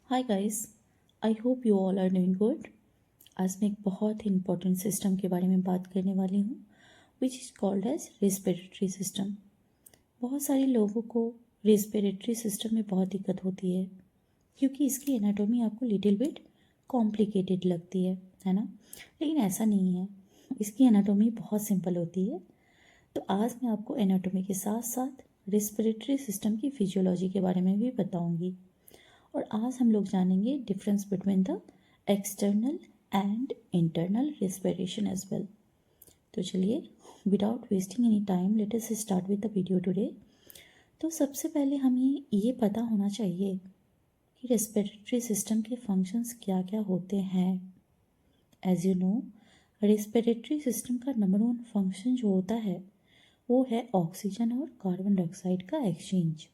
Hi guys, I hope you all are doing good. आज मैं एक बहुत ही इंपॉर्टेंट सिस्टम के बारे में बात करने वाली हूँ which is called as respiratory system. बहुत सारे लोगों को रेस्पिरेटरी सिस्टम में बहुत दिक्कत होती है क्योंकि इसकी एनाटॉमी आपको लिटिल बिट कॉम्प्लिकेटेड लगती है ना। लेकिन ऐसा नहीं है, इसकी एनाटॉमी बहुत सिंपल होती है। तो आज मैं आपको एनाटॉमी के साथ साथ रेस्पिरेटरी सिस्टम की फिजियोलॉजी के बारे में भी बताऊंगी। और आज हम लोग जानेंगे difference between the external and internal respiration as well. तो चलिए, without wasting any time let us start with the video today. तो सबसे पहले हमें ये पता होना चाहिए कि रेस्पिरेटरी सिस्टम के फंक्शंस क्या क्या होते हैं। As you know, respiratory system का नंबर वन फंक्शन जो होता है वो है ऑक्सीजन और कार्बन डाइऑक्साइड का exchange.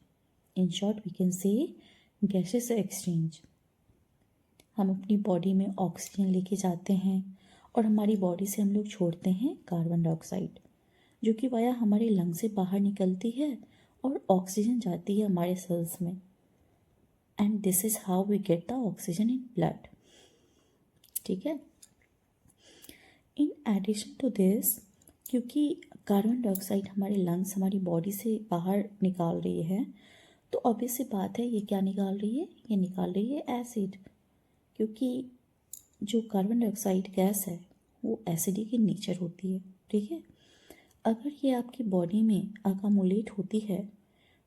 In short we can say gases exchange. हम अपनी बॉडी में ऑक्सीजन लेके जाते हैं और हमारी बॉडी से हम लोग छोड़ते हैं कार्बन डाइऑक्साइड, जो कि वाया हमारे लंग से बाहर निकलती है और ऑक्सीजन जाती है हमारे सेल्स में। And this is how we get the oxygen in blood. ठीक है। इन एडिशन टू दिस, क्योंकि कार्बन डाइऑक्साइड हमारे लंग्स हमारी बॉडी से बाहर निकाल रही है, तो ऑब्वियस सी बात है ये क्या निकाल रही है, ये निकाल रही है एसिड। क्योंकि जो कार्बन डाइऑक्साइड गैस है वो एसिडिक इन नेचर होती है। ठीक है। अगर ये आपकी बॉडी में अकामुलेट होती है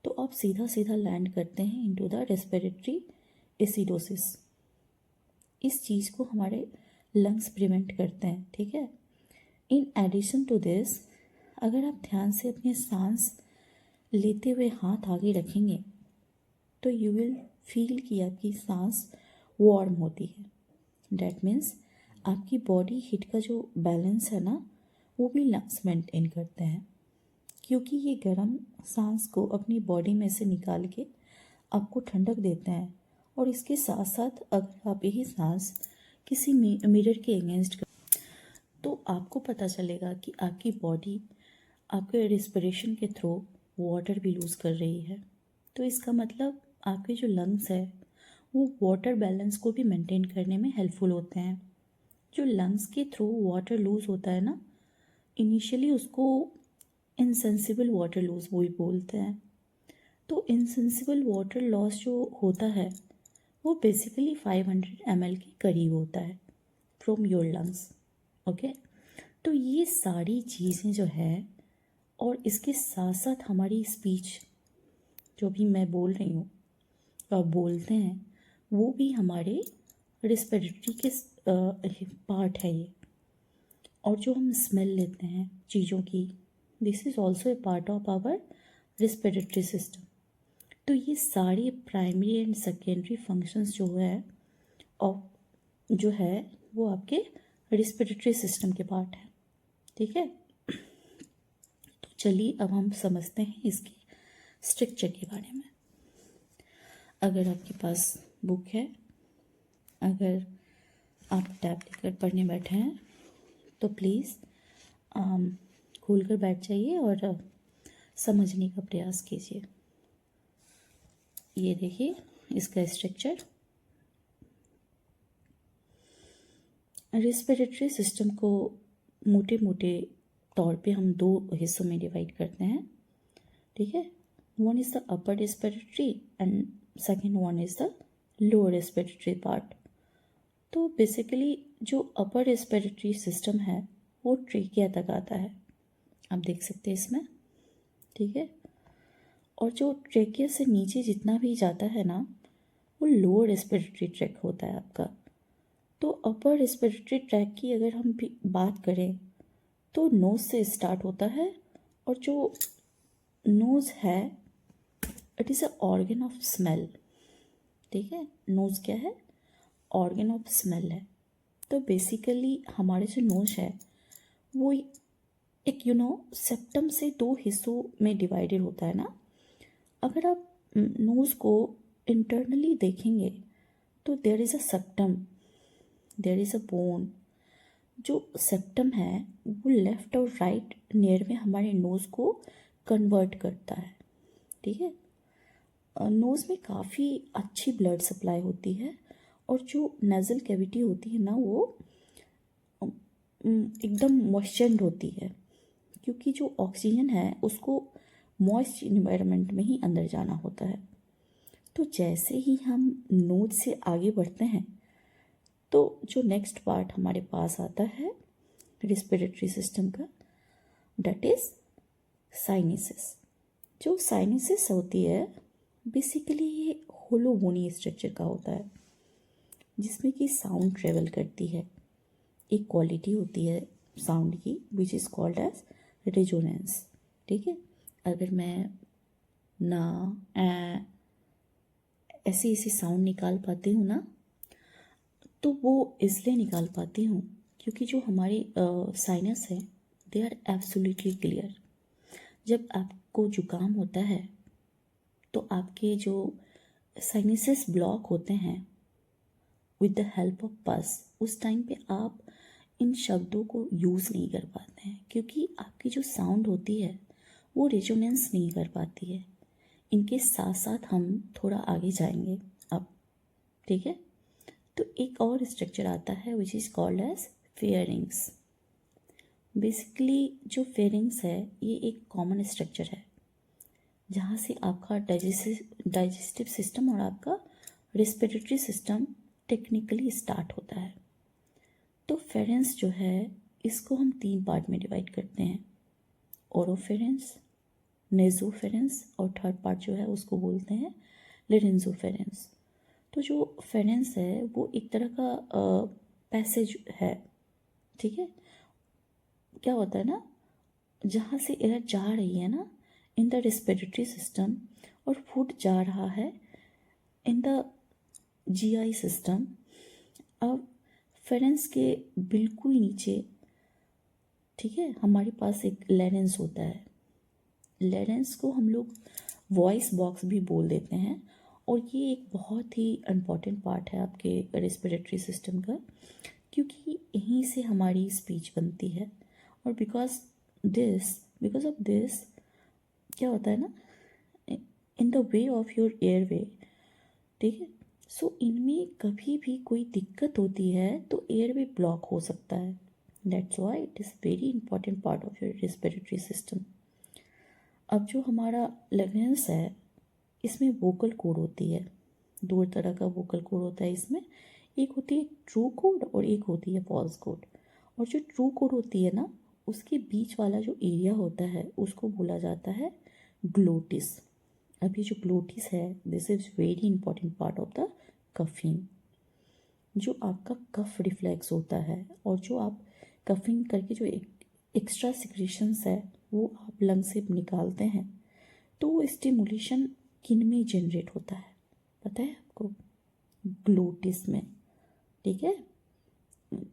तो आप सीधा सीधा लैंड करते हैं इनटू द रेस्पिरेटरी एसिडोसिस। इस चीज़ को हमारे लंग्स प्रिवेंट करते हैं। ठीक है। इन एडिशन टू दिस, अगर आप ध्यान से अपनी सांस लेते हुए हाथ आगे रखेंगे तो यू विल फील कि आपकी सांस वार्म होती है। डैट मीन्स आपकी बॉडी हीट का जो बैलेंस है ना वो भी लंग्स मेंटेन करते हैं, क्योंकि ये गर्म सांस को अपनी बॉडी में से निकाल के आपको ठंडक देते हैं। और इसके साथ साथ अगर आप यही सांस किसी मिरर के अगेंस्ट कर तो आपको पता चलेगा कि आपकी बॉडी आपके रिस्पिरेशन के थ्रू वाटर भी लूज़ कर रही है। तो इसका मतलब आपके जो लंग्स है वो वाटर बैलेंस को भी मेंटेन करने में हेल्पफुल होते हैं। जो लंग्स के थ्रू वाटर लूज होता है ना, इनिशियली उसको इनसेंसिबल वाटर लूज वो भी बोलते हैं। तो इनसेंसिबल वाटर लॉस जो होता है वो बेसिकली 500 ml के करीब होता है फ्रॉम योर लंग्स। ओके। तो ये सारी चीज़ें जो है और इसके साथ साथ हमारी स्पीच जो भी मैं बोल रही हूँ और बोलते हैं वो भी हमारे रेस्पिरेटरी के पार्ट है ये। और जो हम स्मेल लेते हैं चीज़ों की, this is also a part of our respiratory system. तो ये सारे प्राइमरी एंड सेकेंडरी फंक्शंस जो है वो आपके रेस्पिरेटरी सिस्टम के पार्ट है। ठीक है। तो चलिए अब हम समझते हैं इसके स्ट्रक्चर के बारे में। अगर आपके पास बुक है, अगर आप टैब लेकर पढ़ने बैठे हैं तो प्लीज़ खोल कर बैठ जाइए और समझने का प्रयास कीजिए। ये देखिए इसका स्ट्रक्चर। रेस्पिरेटरी सिस्टम को मोटे मोटे तौर पे हम दो हिस्सों में डिवाइड करते हैं। ठीक है। One is the upper respiratory and second one is the lower respiratory part. तो बेसिकली जो अपर रेस्पिरेटरी सिस्टम है वो ट्रेकिया तक आता है, आप देख सकते हैं इसमें। ठीक है। और जो ट्रेकिया से नीचे जितना भी जाता है ना वो लोअर रेस्पिरेटरी ट्रैक होता है आपका। तो अपर रेस्पिरेटरी ट्रैक की अगर हम भी बात करें तो नोज़ से स्टार्ट होता है, और जो नोज़ है it is a organ of smell. ठीक है। नोज़ क्या है? ऑर्गन ऑफ स्मेल है। तो बेसिकली हमारे जो नोज है वो एक सेप्टम से दो हिस्सों में डिवाइडेड होता है ना। अगर आप नोज़ को इंटरनली देखेंगे तो there is a septum, there is a bone. जो सेप्टम है वो लेफ़्ट और राइट नियर में हमारे नोज़ को कन्वर्ट करता है। ठीक है। नोज़ में काफ़ी अच्छी ब्लड सप्लाई होती है और जो नेज़ल कैविटी होती है ना वो एकदम मॉइस्चर्ड होती है, क्योंकि जो ऑक्सीजन है उसको मॉइस्ट इन्वायरमेंट में ही अंदर जाना होता है। तो जैसे ही हम नोज से आगे बढ़ते हैं तो जो नेक्स्ट पार्ट हमारे पास आता है रिस्पिरेटरी सिस्टम का, डेट इज़ साइनसिस। जो साइनसिस होती है बेसिकली ये होलो बोनी स्ट्रक्चर का होता है जिसमें कि साउंड ट्रेवल करती है। एक क्वालिटी होती है साउंड की which is called as resonance. ठीक है, अगर मैं ना ऐसे ऐसे साउंड निकाल पाती हूँ ना, तो वो इसलिए निकाल पाती हूँ क्योंकि जो हमारे साइनस है दे आर एब्सोल्युटली क्लियर। जब आपको जुकाम होता है तो आपके जो साइनसेस ब्लॉक होते हैं विद द हेल्प ऑफ पस, उस टाइम पे आप इन शब्दों को यूज़ नहीं कर पाते हैं क्योंकि आपकी जो साउंड होती है वो रेजोनेंस नहीं कर पाती है। इनके साथ साथ हम थोड़ा आगे जाएंगे अब। ठीक है, तो एक और स्ट्रक्चर आता है which is called as fairings. Basically जो फेयरिंग्स है ये एक कॉमन स्ट्रक्चर है जहाँ से आपका डाइजेस्टिव सिस्टम और आपका रेस्पिरेटरी सिस्टम टेक्निकली स्टार्ट होता है। तो फेरेंस जो है इसको हम 3 पार्ट में डिवाइड करते हैं, ओरोफेरेंस, नेजोफेरेंस और थर्ड पार्ट जो है उसको बोलते हैं लेरेंजोफेरेंस। तो जो फेरेंस है वो एक तरह का पैसेज है। ठीक है, क्या होता है ना, जहाँ से एयर जा रही है ना इन द रेस्पिरेटरी सिस्टम और फूड जा रहा है इन द जीआई सिस्टम। अब फेरेंस के बिल्कुल नीचे, ठीक है, हमारे पास एक लेरेंस होता है। लेरेंस को हम लोग वॉइस बॉक्स भी बोल देते हैं और ये एक बहुत ही इम्पॉर्टेंट पार्ट है आपके रेस्पिरेटरी सिस्टम का, क्योंकि यहीं से हमारी स्पीच बनती है। और बिकॉज ऑफ दिस क्या होता है ना, in the way of your airway, ठीक है, सो इनमें कभी भी कोई दिक्कत होती है तो एयरवे ब्लॉक हो सकता है। That's why it is very important part of your respiratory system. अब जो हमारा लंग्स है इसमें वोकल कॉर्ड होती है, 2 तरह का वोकल कॉर्ड होता है इसमें। एक होती है ट्रू कॉर्ड और एक होती है फॉल्स कॉर्ड। और जो ट्रू कॉर्ड होती है ना उसके बीच वाला जो एरिया होता है उसको बोला जाता है ग्लोटिस। अभी जो ग्लोटिस है this is very important part of the coughing. जो आपका कफ रिफ्लेक्स होता है और जो आप कफिंग करके जो एक्स्ट्रा सिक्रेशंस है वो आप लंग से निकालते हैं, तो वो स्टिमुलेशन किन में जनरेट होता है पता है आपको? ग्लोटिस में। ठीक है,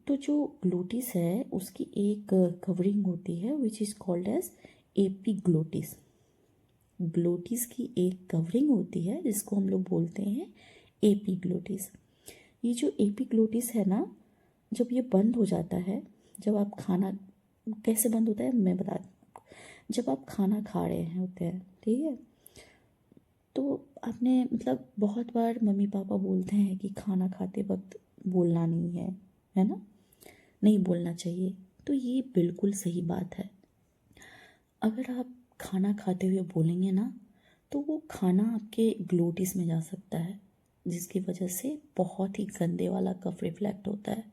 तो जो ग्लोटिस है उसकी एक कवरिंग होती है which is called as epiglottis. Glottis की एक कवरिंग होती है जिसको हम लोग बोलते हैं एपीग्लोटिस। ये जो एपीग्लोटिस है ना, जब ये बंद हो जाता है, जब आप खाना, कैसे बंद होता है मैं बता दूँ आपको। जब आप खाना खा रहे हैं होते हैं, ठीक है, तो आपने मतलब बहुत बार मम्मी पापा बोलते हैं कि खाना खाते वक्त बोलना नहीं है ना, नहीं बोलना चाहिए। तो ये बिल्कुल सही बात है। अगर आप खाना खाते हुए बोलेंगे ना तो वो खाना आपके ग्लोटिस में जा सकता है जिसकी वजह से बहुत ही गंदे वाला कफ रिफ्लेक्ट होता है,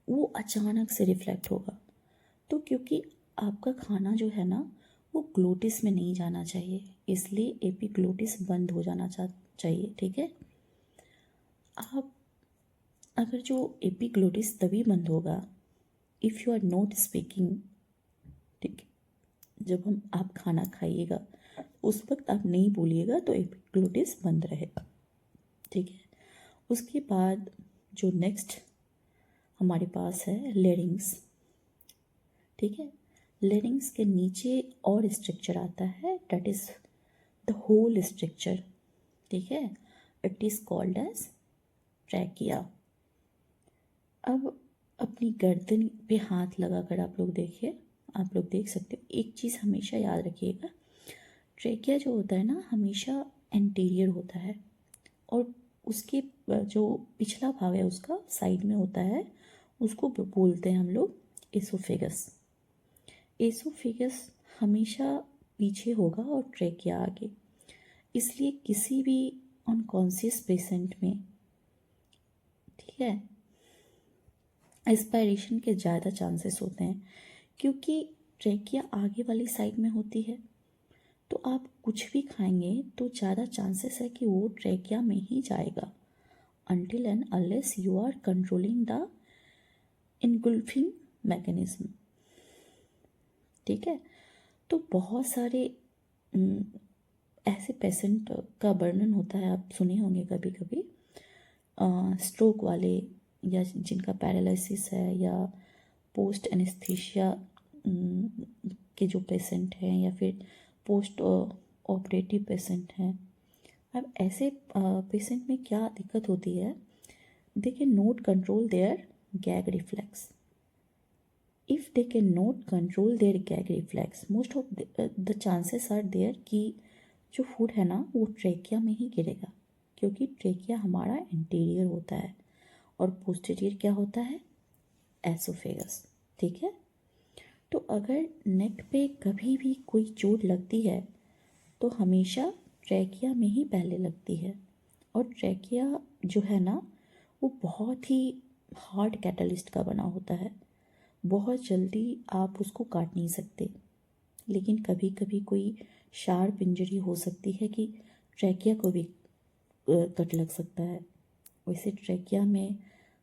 वो अचानक से रिफ्लेक्ट होगा। तो क्योंकि आपका खाना जो है ना वो ग्लोटिस में नहीं जाना चाहिए, इसलिए एपीग्लोटिस बंद हो जाना चाहिए। ठीक है, आप अगर जो एपीग्लोटिस तभी बंद होगा if you are not speaking. ठीक है, जब आप खाना खाइएगा उस वक्त आप नहीं बोलिएगा तो एपीग्लोटिस बंद रहेगा। ठीक है, उसके बाद जो नेक्स्ट हमारे पास है लेरिंग्स। ठीक है, लेरिंग्स के नीचे और स्ट्रक्चर आता है that is the whole structure. ठीक है, it is called as trachea. अब अपनी गर्दन पे हाथ लगाकर आप लोग देखिए, आप लोग देख सकते हो। एक चीज़ हमेशा याद रखिएगा, ट्रैकिया जो होता है ना हमेशा एंटीरियर होता है और उसके जो पिछला भाग है उसका साइड में होता है, उसको बोलते हैं हम लोग एसोफेगस। एसोफेगस हमेशा पीछे होगा और ट्रेकिया आगे। इसलिए किसी भी अनकॉन्शियस पेशेंट में, ठीक है, एस्पायरेशन के ज़्यादा चांसेस होते हैं क्योंकि ट्रेकिया आगे वाली साइड में होती है। तो आप कुछ भी खाएंगे तो ज़्यादा चांसेस है कि वो ट्रेकिया में ही जाएगा, until and unless you are controlling the engulfing mechanism। ठीक है, तो बहुत सारे ऐसे पेशेंट का वर्णन होता है, आप सुने होंगे कभी कभी, स्ट्रोक वाले या जिनका पैरालिसिस है या पोस्ट एनेस्थीसिया के जो पेशेंट हैं या फिर पोस्ट ऑपरेटिव पेशेंट हैं। अब ऐसे पेशेंट में क्या दिक्कत होती है, they can not control their gag reflex. If they can not control their gag reflex, most of the chances are there कि जो फूड है ना वो ट्रेकिया में ही गिरेगा, क्योंकि ट्रेकिया हमारा इंटीरियर होता है और पोस्टीरियर क्या होता है, एसोफेगस। ठीक है, तो अगर नेक पे कभी भी कोई चोट लगती है तो हमेशा ट्रेकिया में ही पहले लगती है। और ट्रेकिया जो है ना वो बहुत ही हार्ड कैटलिस्ट का बना होता है, बहुत जल्दी आप उसको काट नहीं सकते। लेकिन कभी कभी कोई शार्प इंजरी हो सकती है कि ट्रेकिया को भी कट लग सकता है। वैसे ट्रेकिया में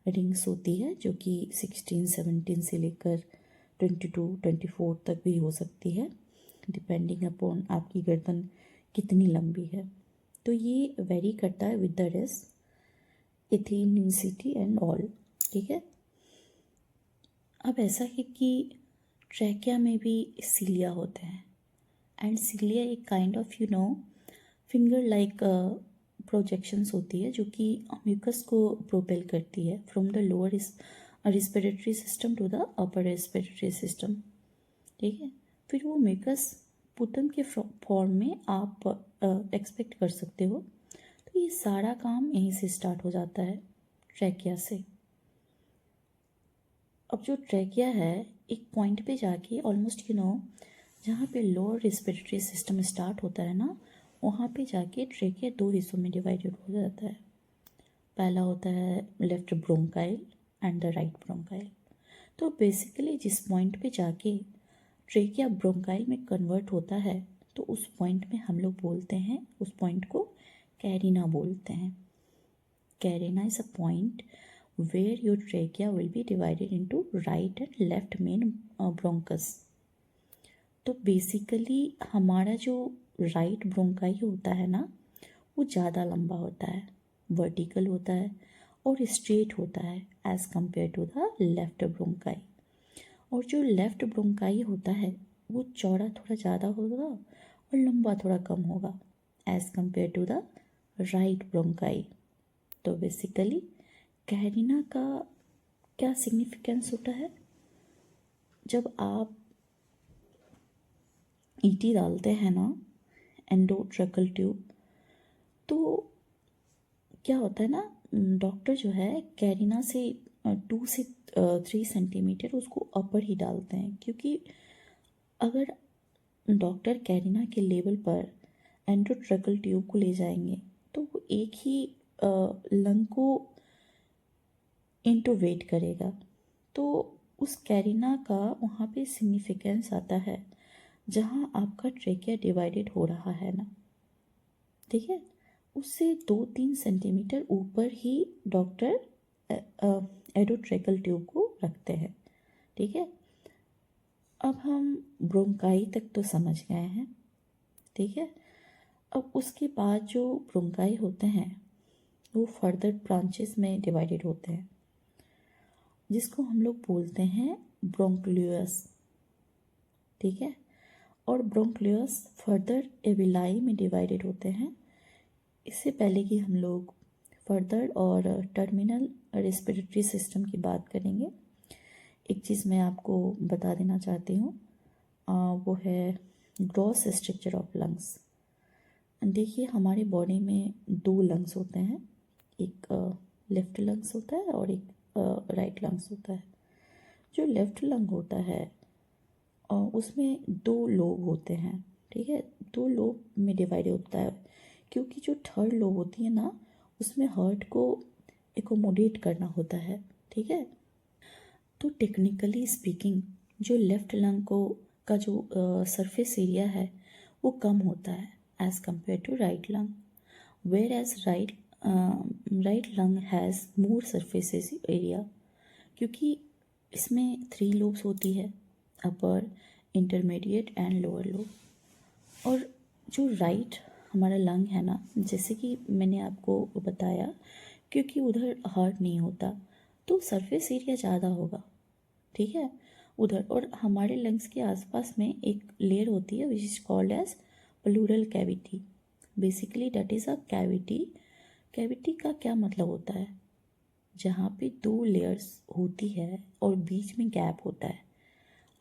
रिंग्स होती है जो कि 16-17 से लेकर 22-24 तक भी हो सकती है, डिपेंडिंग अपॉन आपकी गर्दन कितनी लंबी है। तो ये वेरी करता है with the race, ethnicity and all. ठीक है, अब ऐसा है कि ट्रेकिया में भी सीलिया होते हैं एंड सीलिया एक kind of finger like projections होती है जो कि म्यूकस को प्रोपेल करती है from the lower respiratory system to the upper respiratory system. ठीक है, फिर वो म्यूकस पुतम के फॉर्म में आप एक्सपेक्ट कर सकते हो। तो ये सारा काम यहीं से स्टार्ट हो जाता है, ट्रेकिया से। अब जो ट्रेकिया है एक पॉइंट पे जाके ऑलमोस्ट जहाँ पे लोअर रेस्पिरेटरी सिस्टम स्टार्ट होता है ना, वहाँ पे जाके ट्रेकिया दो हिस्सों में डिवाइडेड हो जाता है। पहला होता है left bronchial and the right bronchial. तो बेसिकली जिस पॉइंट पे जाके ट्रेकिया ब्रोंकाइल में कन्वर्ट होता है तो उस पॉइंट में हम लोग बोलते हैं, उस पॉइंट को कैरिना बोलते हैं। Carina is a point where your trachea will be divided into right and left main bronchus। तो बेसिकली हमारा जो राइट ब्रोंकाई होता है ना वो ज़्यादा लंबा होता है, वर्टिकल होता है और स्ट्रेट होता है as compare to the left bronchi. और जो लेफ्ट ब्रोंकाई होता है वो चौड़ा थोड़ा ज़्यादा होगा और लंबा थोड़ा कम होगा as compare to the right bronchi. तो बेसिकली कैरिना का क्या सिग्निफिकेंस होता है, जब आप ईटी डालते हैं ना एंडोट्रैकल ट्यूब, तो क्या होता है ना, डॉक्टर जो है कैरिना से 2 से 3 सेंटीमीटर उसको अपर ही डालते हैं, क्योंकि अगर डॉक्टर कैरिना के लेवल पर एंडोट्रैकल ट्यूब को ले जाएंगे तो वो एक ही लंग को इंटोवेट करेगा। तो उस कैरिना का वहाँ पे सिग्निफिकेंस आता है जहाँ आपका ट्रेकिया डिवाइडेड हो रहा है ना, ठीक है, उससे 2-3 सेंटीमीटर ऊपर ही डॉक्टर एंडोट्रैकल ट्यूब को रखते हैं। ठीक है, अब हम ब्रोंकाई तक तो समझ गए हैं। ठीक है, अब उसके बाद जो ब्रोंकाई होते हैं वो फर्दर ब्रांचेस में डिवाइडेड होते हैं, जिसको हम लोग बोलते हैं ब्रोंक्लियस। ठीक है, और ब्रोंक्लियस फर्दर एविलाई में डिवाइडेड होते हैं। इससे पहले कि हम लोग फर्दर और टर्मिनल रेस्पिरेटरी सिस्टम की बात करेंगे, एक चीज़ मैं आपको बता देना चाहती हूँ, वो है ग्रॉस स्ट्रक्चर ऑफ लंग्स। देखिए हमारे बॉडी में दो लंग्स होते हैं, एक लेफ्ट लंग्स होता है और एक राइट लंग्स होता है। जो लेफ्ट लंग होता है उसमें दो लोब होते हैं, ठीक है, दो लोब में डिवाइड होता है, क्योंकि जो थर्ड लोब होती है ना उसमें हार्ट को एकोमोडेट करना होता है, ठीक है। तो टेक्निकली स्पीकिंग जो लेफ्ट लंग को का जो सरफेस एरिया है वो कम होता है as compare to right lung, where as right lung has more surface area, क्योंकि इसमें थ्री लोब्स होती है, upper, intermediate and lower lobe. और जो राइट हमारा लंग है ना, जैसे कि मैंने आपको बताया, क्योंकि उधर हार्ट नहीं होता तो सरफेस एरिया ज़्यादा होगा, ठीक है, उधर। और हमारे लंग्स के आसपास में एक लेयर होती है which is called as pleural cavity. Basically that is a cavity. Cavity का क्या मतलब होता है? जहाँ पे दो लेयर्स होती है और बीच में गैप होता है।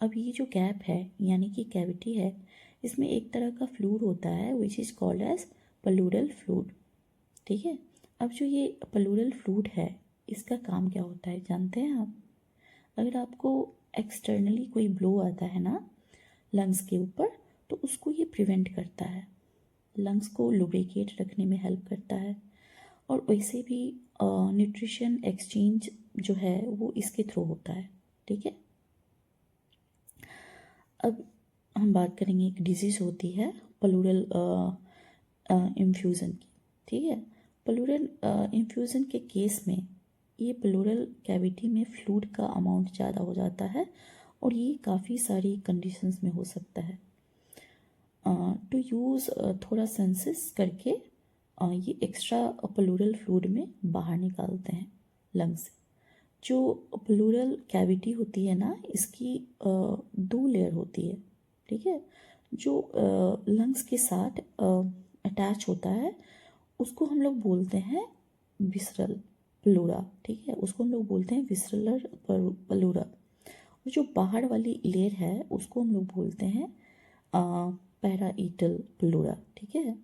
अब ये जो गैप है यानी कि कैविटी है, इसमें एक तरह का फ्लूइड होता है which is called as pleural fluid, ठीक है। अब जो ये प्लूरल फ्लूइड है इसका काम क्या होता है जानते हैं आप? अगर आपको एक्सटर्नली कोई ब्लो आता है ना लंग्स के ऊपर, तो उसको ये प्रिवेंट करता है, लंग्स को लुब्रिकेट रखने में हेल्प करता है। और वैसे भी न्यूट्रिशन एक्सचेंज जो है वो इसके थ्रू होता है, ठीक है। अब हम बात करेंगे, एक डिजीज़ होती है प्लूरल इन्फ्यूज़न की, ठीक है। प्लूरल इन्फ्यूज़न के केस में ये प्लूरल कैविटी में फ्लूइड का अमाउंट ज़्यादा हो जाता है और ये काफ़ी सारी कंडीशंस में हो सकता है। टू यूज़ थोड़ा सेंसिस करके ये एक्स्ट्रा प्लूरल फ्लूइड में बाहर निकालते हैं लंग्स से। जो प्लूरल कैविटी होती है ना इसकी दो लेयर होती है, ठीक है। जो लंग्स के साथ अटैच होता है उसको हम लोग बोलते हैं विसरल प्लूरा, ठीक है, उसको हम लोग बोलते हैं विसरलर प्लूरा। और जो बाहर वाली लेयर है उसको हम लोग बोलते हैं पैराइटल प्लूरा, ठीक है।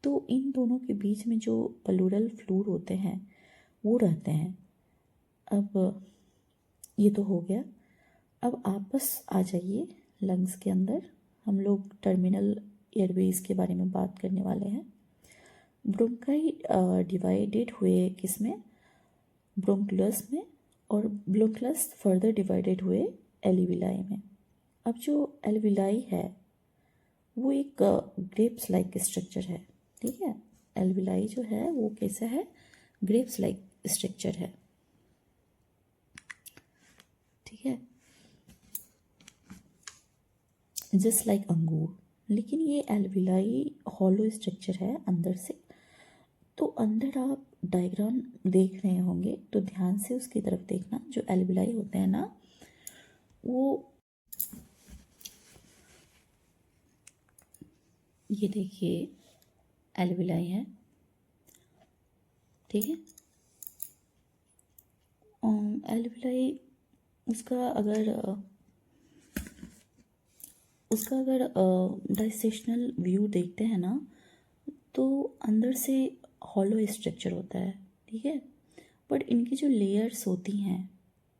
तो इन दोनों के बीच में जो प्लूरल फ्लूइड होते हैं वो रहते हैं। अब ये तो हो गया। अब आप बस आ जाइए लंग्स के अंदर, हम लोग टर्मिनल एयरवेज के बारे में बात करने वाले हैं। ब्रोंकाई डिवाइडेड हुए किस में? ब्रोंकुलस में, और ब्रोंकुलस फर्दर डिवाइडेड हुए एल्विलाई में। अब जो एल्विलाई है वो एक ग्रेप्स लाइक स्ट्रक्चर है, ठीक है। एल्विलाई जो है वो कैसा है? ग्रेप्स लाइक स्ट्रक्चर है, ठीक है, जस्ट लाइक अंगूर। लेकिन ये एल्विलाई हॉलो स्ट्रक्चर है अंदर से। तो अंदर आप डायग्राम देख रहे होंगे तो ध्यान से उसकी तरफ देखना। जो एल्विलाई होते हैं ना वो, ये देखिए एल्विलाई है, ठीक है। एल्विलाई उसका अगर डाइसेक्शनल व्यू देखते हैं ना तो अंदर से हॉलो स्ट्रक्चर होता है, ठीक है। बट इनकी जो लेयर्स होती हैं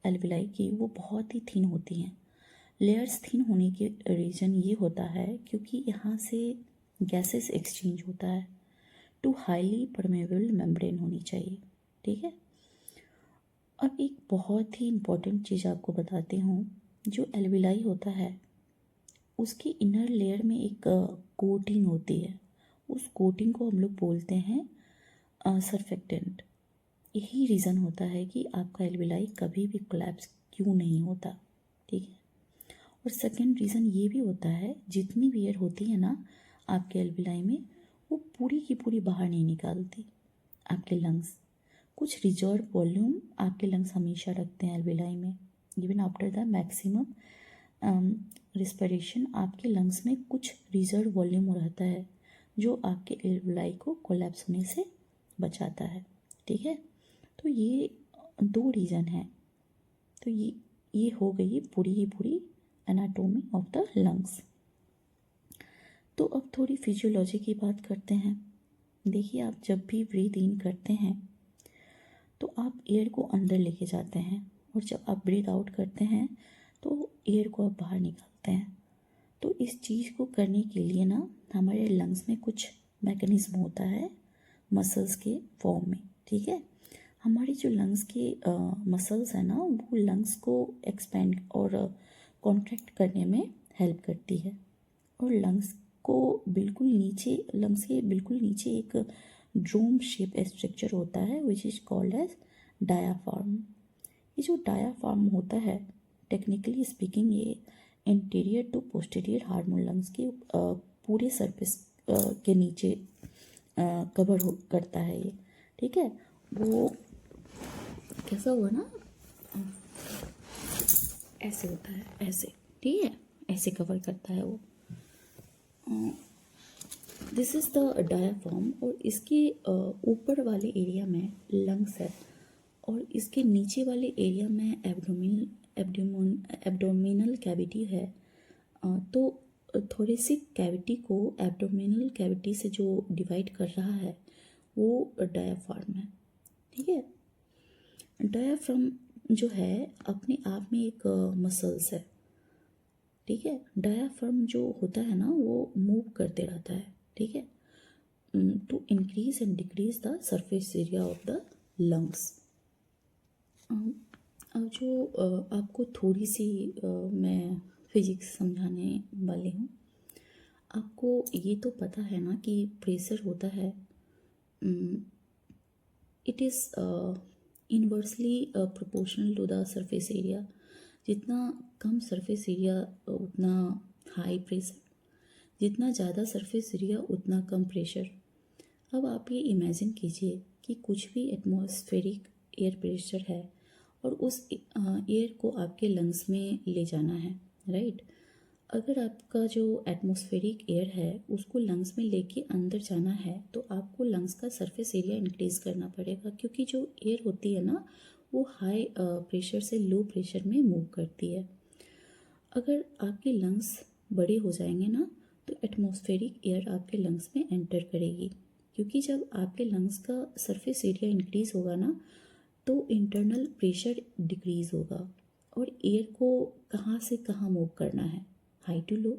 एल्विलाई की वो बहुत ही थिन होती हैं। लेयर्स थिन होने के रीज़न ये होता है क्योंकि यहाँ से गैसेस एक्सचेंज होता है टू हाईली परमेबल मेम्ब्रेन होनी चाहिए, ठीक है। अब एक बहुत ही इम्पॉर्टेंट चीज़ आपको बताती हूँ। जो एल्विलाई होता है उसकी इनर लेयर में एक कोटिंग होती है, उस कोटिंग को हम लोग बोलते हैं सरफेक्टेंट। यही रीज़न होता है कि आपका एल्विलाई कभी भी कोलैप्स क्यों नहीं होता, ठीक है। और सेकंड रीज़न ये भी होता है, जितनी भी एयर होती है ना आपके एल्विलाई में वो पूरी की पूरी बाहर नहीं निकालती आपके लंग्स। कुछ रिजर्व वॉल्यूम आपके लंग्स हमेशा रखते हैं एल्विलाई में। Even after the maximum respiration आपके लंग्स में कुछ रिजर्व वॉल्यूम रहता है जो आपके एल्विलाई को कोलैप्स होने से बचाता है, ठीक है। तो ये दो रीज़न है। तो ये हो गई पूरी की पूरी एनाटोमी ऑफ द लंग्स। तो अब थोड़ी फिजियोलॉजी की बात करते हैं। देखिए, आप जब भी ब्रीथ इन करते हैं तो आप एयर को अंदर लेके जाते हैं, और जब आप ब्रीथ आउट करते हैं तो एयर को आप बाहर निकालते हैं। तो इस चीज़ को करने के लिए ना हमारे लंग्स में कुछ मैकेनिज्म होता है मसल्स के फॉर्म में, ठीक है। हमारी जो लंग्स के मसल्स है ना, वो लंग्स को एक्सपेंड और कॉन्ट्रैक्ट करने में हेल्प करती है। और लंग्स के बिल्कुल नीचे एक ड्रोम शेप स्ट्रक्चर होता है which is called as diaphragm. ये जो डायाफ्राम होता है, टेक्निकली स्पीकिंग, ये interior to posterior hormone lungs के पूरे सरफेस के नीचे कवर करता है ये, ठीक है। वो कैसा हुआ ना, ऐसे होता है, ऐसे, ठीक है, ऐसे कवर करता है वो। This is the diaphragm. और इसके ऊपर वाले एरिया में लंग्स है, और इसके नीचे वाले एरिया में एब्डोमिनल कैविटी है। तो थोरेसिक कैविटी को एब्डोमिनल कैविटी से जो डिवाइड कर रहा है वो डायाफ्राम है, ठीक है। डायाफ्राम जो है अपने आप में एक मसल्स है, ठीक है। डायाफ्राम जो होता है ना वो मूव करते रहता है, ठीक है, to increase and decrease the surface area of the lungs. अब जो आपको थोड़ी सी मैं फिजिक्स समझाने वाली हूँ। आपको ये तो पता है ना कि प्रेशर होता है, it is inversely proportional to the surface area. जितना कम सरफेस एरिया उतना हाई प्रेशर, जितना ज़्यादा सरफेस एरिया उतना कम प्रेशर। अब आप ये इमेजिन कीजिए कि कुछ भी एटमॉस्फेरिक एयर प्रेशर है और उस एयर को आपके लंग्स में ले जाना है, राइट। अगर आपका जो एटमॉस्फेरिक एयर है उसको लंग्स में लेके अंदर जाना है तो आपको लंग्स का सरफेस एरिया इंक्रीज़ करना पड़ेगा, क्योंकि जो एयर होती है ना वो हाई प्रेशर से लो प्रेशर में मूव करती है। अगर आपके लंग्स बड़े हो जाएंगे ना तो एटमॉस्फेरिक एयर आपके लंग्स में एंटर करेगी, क्योंकि जब आपके लंग्स का सरफेस एरिया इंक्रीज़ होगा ना तो इंटरनल प्रेशर डिक्रीज़ होगा, और एयर को कहाँ से कहाँ मूव करना है, हाई टू लो।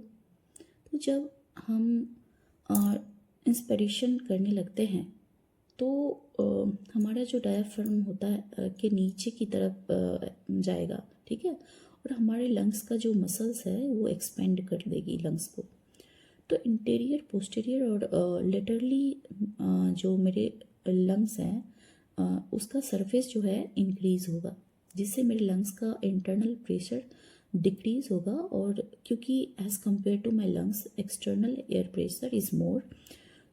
तो जब हम इंस्पिरेशन करने लगते हैं तो हमारा जो डायाफ्राम होता है के नीचे की तरफ जाएगा, ठीक है, और हमारे लंग्स का जो मसल्स है वो एक्सपेंड कर देगी लंग्स को। तो इंटीरियर, पोस्टीरियर और लेटरली जो मेरे लंग्स हैं उसका सरफेस जो है इंक्रीज़ होगा, जिससे मेरे लंग्स का इंटरनल प्रेशर डिक्रीज होगा। और क्योंकि as compare to my lungs external air pressure is more,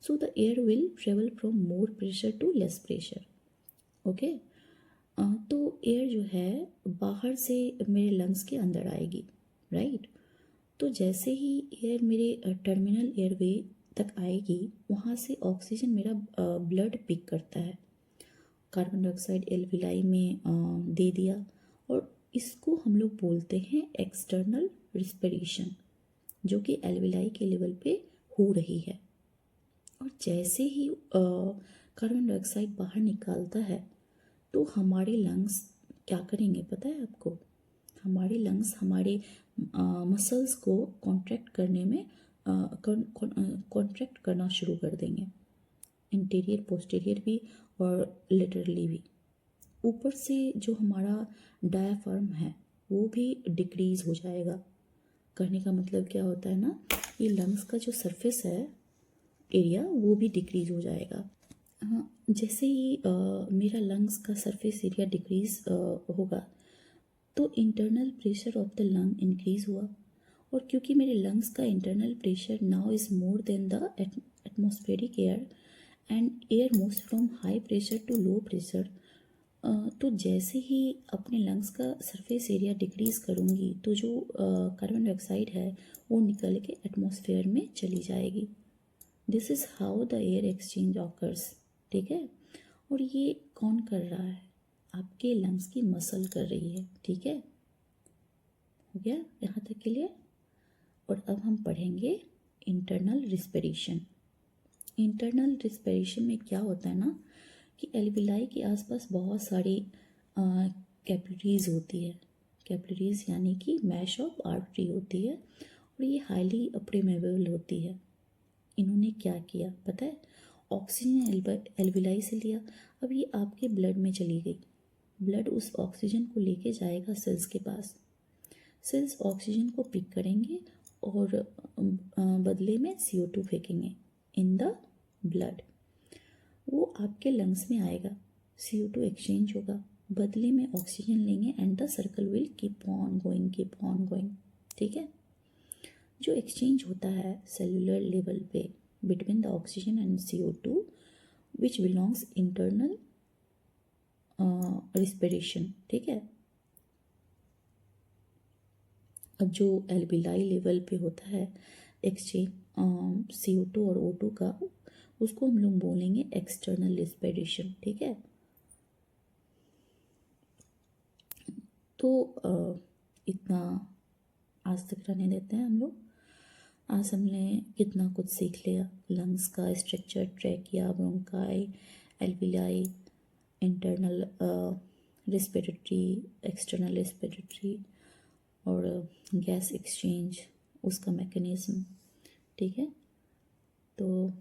so the air will travel from more pressure to less pressure, okay. तो एयर जो है बाहर से मेरे लंग्स के अंदर आएगी, राइट। तो जैसे ही एयर मेरे टर्मिनल एयरवे तक आएगी वहाँ से ऑक्सीजन मेरा ब्लड पिक करता है, कार्बन डाइऑक्साइड एल्विलाई में दे दिया, और इसको हम लोग बोलते हैं एक्सटर्नल रिस्पिरेशन, जो कि एल्विलाई के लेवल पे हो रही है। और जैसे ही कार्बन डाइऑक्साइड बाहर निकालता है तो हमारे लंग्स क्या करेंगे पता है आपको? हमारे लंग्स हमारे मसल्स को कॉन्ट्रैक्ट करने में कॉन्ट्रैक्ट करना शुरू कर देंगे, इंटीरियर, पोस्टीरियर भी और लेटरली भी। ऊपर से जो हमारा डायाफ्राम है वो भी डिक्रीज़ हो जाएगा। कहने का मतलब क्या होता है ना, ये लंग्स का जो सरफेस है एरिया वो भी डिक्रीज़ हो जाएगा। हाँ, जैसे ही मेरा लंग्स का सरफेस एरिया डिक्रीज़ होगा तो internal pressure of the lung increase हुआ, और क्योंकि मेरे लंग्स का internal pressure now is more than the atmospheric air and air moves from high pressure to low pressure, तो जैसे ही अपने लंग्स का सरफेस एरिया डिक्रीज़ करूँगी तो जो कार्बन डाइऑक्साइड है वो निकल के एटमॉस्फेयर में चली जाएगी। This is how the air exchange occurs, ठीक है। और ये कौन कर रहा है? आपके लंग्स की मसल कर रही है, ठीक है। हो गया यहाँ तक के लिए। और अब हम पढ़ेंगे इंटरनल रिस्पिरेशन। इंटरनल रिस्पिरेशन में क्या होता है ना कि एल्विलाई के आसपास बहुत सारी कैपिलरीज होती है। कैपिलरीज यानी कि मैश ऑफ आर्टरी होती है और ये हाईली परमेबल होती है। इन्होंने क्या किया पता है, ऑक्सीजन एल्विलाई से लिया, अब ये आपके ब्लड में चली गई। ब्लड उस ऑक्सीजन को लेके जाएगा सेल्स के पास। सेल्स ऑक्सीजन को पिक करेंगे और बदले में CO2 फेंकेंगे इन द ब्लड। वो आपके लंग्स में आएगा, CO2 एक्सचेंज होगा, बदले में ऑक्सीजन लेंगे and the circle will keep on going. ठीक है। जो एक्सचेंज होता है सेलुलर लेवल पे between the oxygen and CO2 which belongs internal respiration. ठीक है। अब जो एल्विलाई लेवल पे होता है एक्सचेंज CO2 और O2 का, उसको हम लोग बोलेंगे एक्सटर्नल रिस्पिरेशन। ठीक है। तो इतना आज तक रहने देते हैं हम लोग। आज हमने कितना कुछ सीख लिया, लंग्स का structure, trachea, bronchi, alveoli, internal respiratory, external respiratory और गैस एक्सचेंज, उसका मैकेनिज्म। ठीक है। तो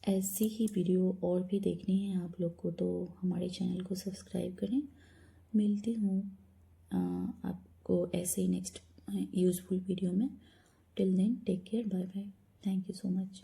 ऐसी ही वीडियो और भी देखनी है आप लोग को तो हमारे चैनल को सब्सक्राइब करें। मिलती हूँ आपको ऐसे ही नेक्स्ट यूज़फुल वीडियो में। Till then take care, bye bye, thank you so much.